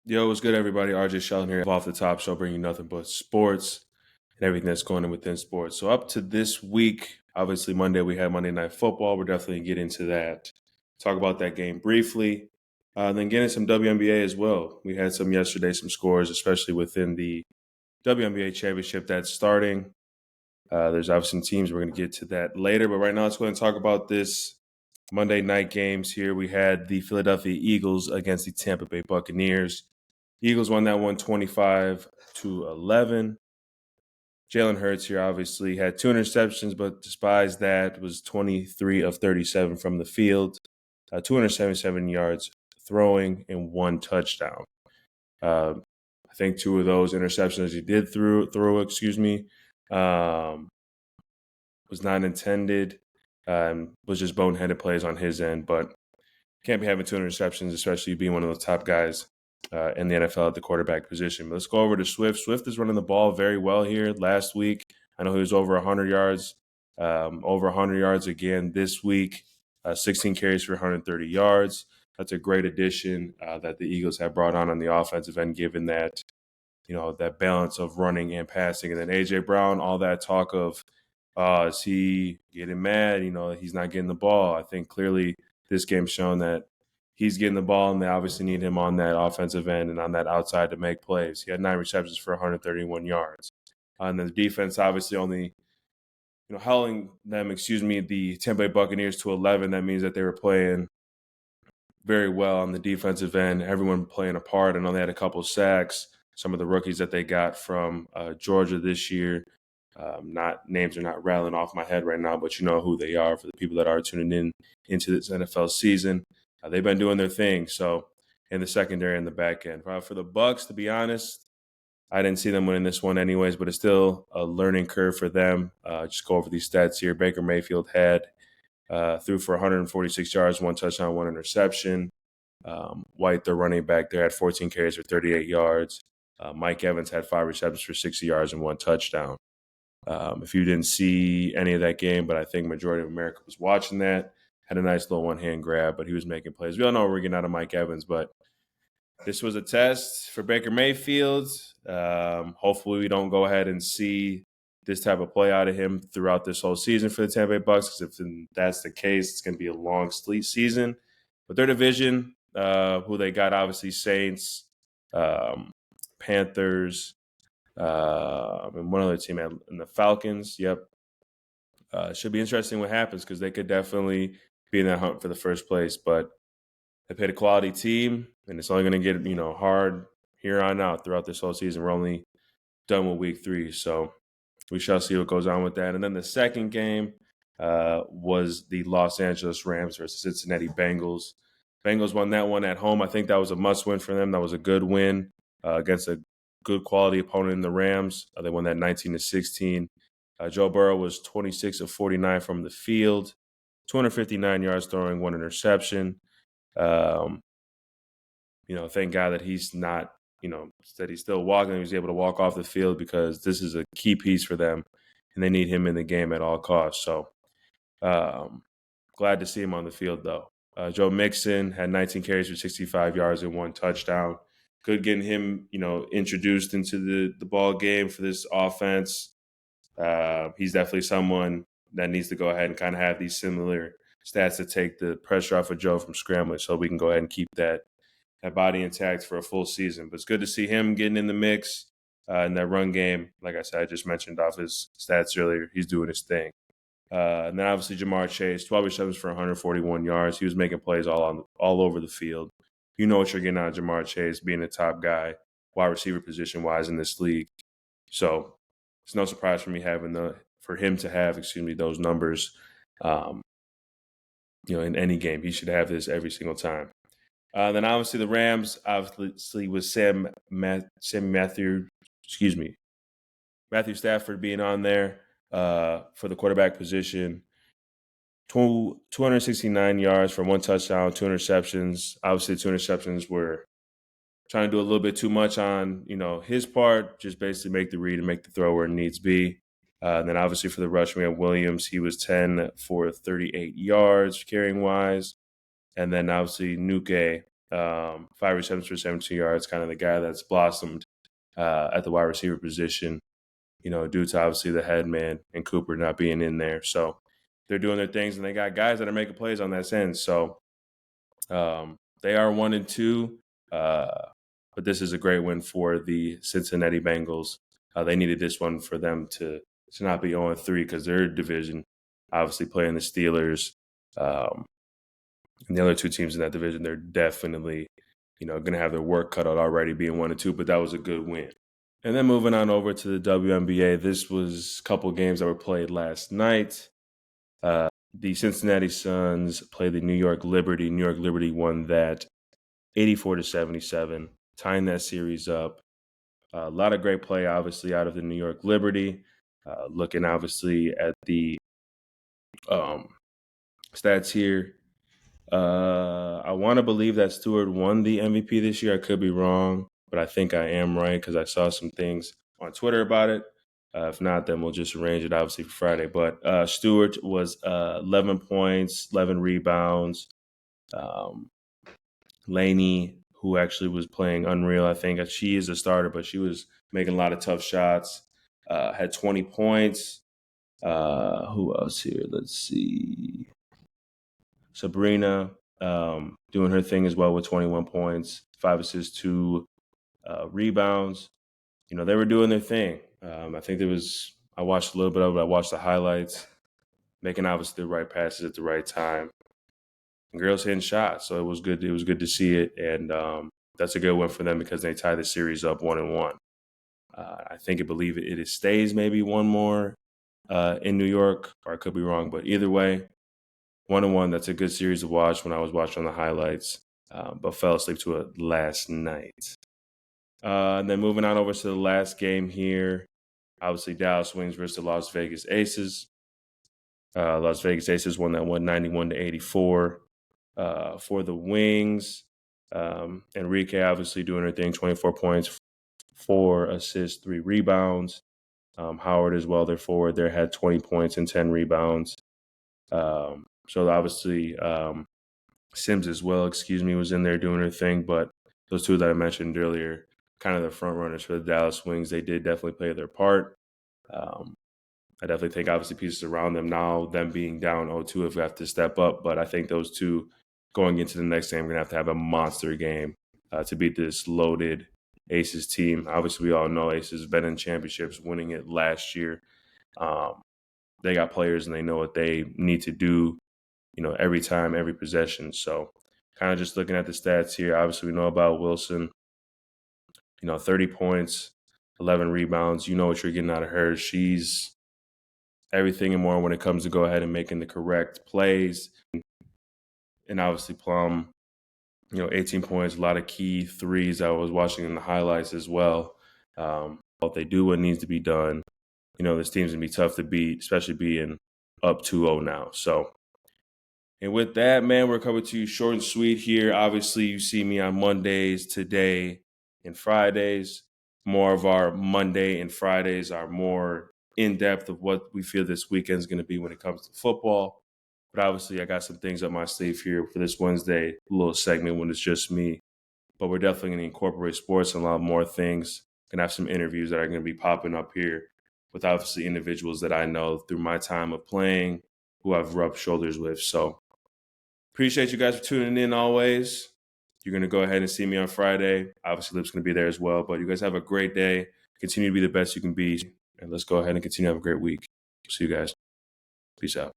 Yo, what's good, everybody? RJ Sheldon here, off the top show, bringing you nothing but sports and everything that's going on within sports. So, up to this week, obviously, Monday we had Monday Night Football. We're definitely going to get into that, talk about that game briefly, then get into some WNBA as well. We had some yesterday, some scores, especially within the WNBA championship that's starting. There's obviously some teams. We're going to get to that later, but right now, let's go ahead and talk about this Monday night games here. We had the Philadelphia Eagles against the Tampa Bay Buccaneers. Eagles won that one 25-11. Jalen Hurts here obviously had 2 interceptions, but despite that, was 23 of 37 from the field, 277 yards throwing, and 1 touchdown. I think 2 of those interceptions he did throw, was not intended. Was just boneheaded plays on his end, but can't be having 2 interceptions, especially being one of the top guys in the NFL at the quarterback position. But let's go over to Swift. Swift is running the ball very well here. Last week, I know he was over 100 yards, again this week. 16 carries for 130 yards. That's a great addition that the Eagles have brought on the offensive end, given that that balance of running and passing. And then A.J. Brown, all that talk of is he getting mad? He's not getting the ball. I think clearly this game's shown that he's getting the ball, and they obviously need him on that offensive end and on that outside to make plays. He had 9 receptions for 131 yards. And the defense obviously only, hauling them, the Tampa Bay Buccaneers to 11. That means that they were playing very well on the defensive end. Everyone playing a part. I know they had a couple of sacks. Some of the rookies that they got from Georgia this year, names are not rattling off my head right now, but you know who they are for the people that are tuning in into this NFL season. They've been doing their thing. So in the secondary and the back end. For the Bucs, to be honest, I didn't see them winning this one anyways, but it's still a learning curve for them. Just go over these stats here. Baker Mayfield had threw for 146 yards, 1 touchdown, 1 interception. White, the running back there, had 14 carries for 38 yards. Mike Evans had 5 receptions for 60 yards and 1 touchdown. If you didn't see any of that game, but I think majority of America was watching that, had a nice little one-hand grab, but he was making plays. We all know we're getting out of Mike Evans, but this was a test for Baker Mayfield. Hopefully we don't go ahead and see this type of play out of him throughout this whole season for the Tampa Bay Bucs, because if that's the case, it's going to be a long sleep season. But their division, who they got, obviously Saints, Panthers, and one other team, and the Falcons. Yep. Should be interesting what happens, because they could definitely be in that hunt for the first place. But they played a quality team, and it's only going to get hard here on out throughout this whole season. We're only done with week 3, so we shall see what goes on with that. And then the second game was the Los Angeles Rams versus Cincinnati Bengals. Bengals won that one at home. I think that was a must-win for them. That was a good win against a good quality opponent in the Rams. They won that 19-16. Joe Burrow was 26 of 49 from the field, 259 yards throwing, 1 interception. Thank God that he's not, that he's still walking. He was able to walk off the field, because this is a key piece for them, and they need him in the game at all costs. So glad to see him on the field, though. Joe Mixon had 19 carries for 65 yards and 1 touchdown. Good getting him, introduced into the ball game for this offense. He's definitely someone that needs to go ahead and kind of have these similar stats to take the pressure off of Joe from scrambling, so we can go ahead and keep that body intact for a full season. But it's good to see him getting in the mix in that run game. Like I said, I just mentioned off his stats earlier, he's doing his thing. And then obviously Jamar Chase, 12 receptions for 141 yards. He was making plays all over the field. You know what you're getting out of Jamar Chase, being a top guy, wide receiver position-wise in this league. So it's no surprise for him to have those numbers. In any game, he should have this every single time. Then obviously the Rams, obviously with Matthew Stafford being on there for the quarterback position. 269 yards for 1 touchdown, 2 interceptions. Obviously, 2 interceptions were trying to do a little bit too much on, his part, just basically make the read and make the throw where it needs to be. And then obviously for the rush, we have Williams. He was 10 for 38 yards carrying wise. And then obviously Nuke 5 receptions for 72 yards, kind of the guy that's blossomed at the wide receiver position, due to obviously the head man and Cooper not being in there. So they're doing their things, and they got guys that are making plays on that end. So they are 1-2, but this is a great win for the Cincinnati Bengals. They needed this one for them to not be 0-3 because their division, obviously playing the Steelers, and the other two teams in that division, they're definitely, going to have their work cut out already being 1-2, but that was a good win. And then moving on over to the WNBA, this was a couple games that were played last night. The Cincinnati Suns played the New York Liberty. New York Liberty won that 84-77, tying that series up. A lot of great play, obviously, out of the New York Liberty. Looking, obviously, at the stats here. I want to believe that Stewart won the MVP this year. I could be wrong, but I think I am right because I saw some things on Twitter about it. If not, then we'll just arrange it, obviously, for Friday. But Stewart was 11 points, 11 rebounds. Laney, who actually was playing unreal, I think. She is a starter, but she was making a lot of tough shots. Had 20 points. Who else here? Let's see. Sabrina doing her thing as well with 21 points, 5 assists, 2 rebounds. They were doing their thing. I think I watched a little bit of it. I watched the highlights, making obviously the right passes at the right time. And girls hitting shots, so it was good. It was good to see it, and that's a good win for them because they tie the series up 1-1. I believe it stays maybe one more in New York, or I could be wrong, but either way, 1-1. That's a good series to watch when I was watching the highlights, but fell asleep to it last night. And then moving on over to the last game here, obviously Dallas Wings versus the Las Vegas Aces. Las Vegas Aces won that 191-84 for the Wings. Enrique obviously doing her thing, 24 points, 4 assists, 3 rebounds. Howard as well, their forward there, had 20 points and 10 rebounds. So obviously Sims as well, was in there doing her thing. But those two that I mentioned earlier, kind of the front runners for the Dallas Wings, they did definitely play their part. I definitely think obviously pieces around them now, them being down 0-2, if we have to step up. But I think those two going into the next game, we're going to have a monster game to beat this loaded Aces team. Obviously, we all know Aces have been in championships, winning it last year. They got players and they know what they need to do, every time, every possession. So kind of just looking at the stats here, obviously we know about Wilson, 30 points, 11 rebounds. You know what you're getting out of her. She's everything and more when it comes to go ahead and making the correct plays. And obviously Plum, 18 points, a lot of key threes. I was watching in the highlights as well. They do what needs to be done. This team's going to be tough to beat, especially being up 2-0 now. So, and with that, man, we're coming to you short and sweet here. Obviously, you see me on Mondays, today, and Fridays. More of our Monday and Fridays are more in-depth of what we feel this weekend is going to be when it comes to football. But obviously, I got some things up my sleeve here for this Wednesday, a little segment when it's just me. But we're definitely going to incorporate sports and a lot more things. Going to have some interviews that are going to be popping up here with obviously individuals that I know through my time of playing, who I've rubbed shoulders with. So appreciate you guys for tuning in always. You're going to go ahead and see me on Friday. Obviously, Lip's going to be there as well. But you guys have a great day. Continue to be the best you can be. And let's go ahead and continue to have a great week. See you guys. Peace out.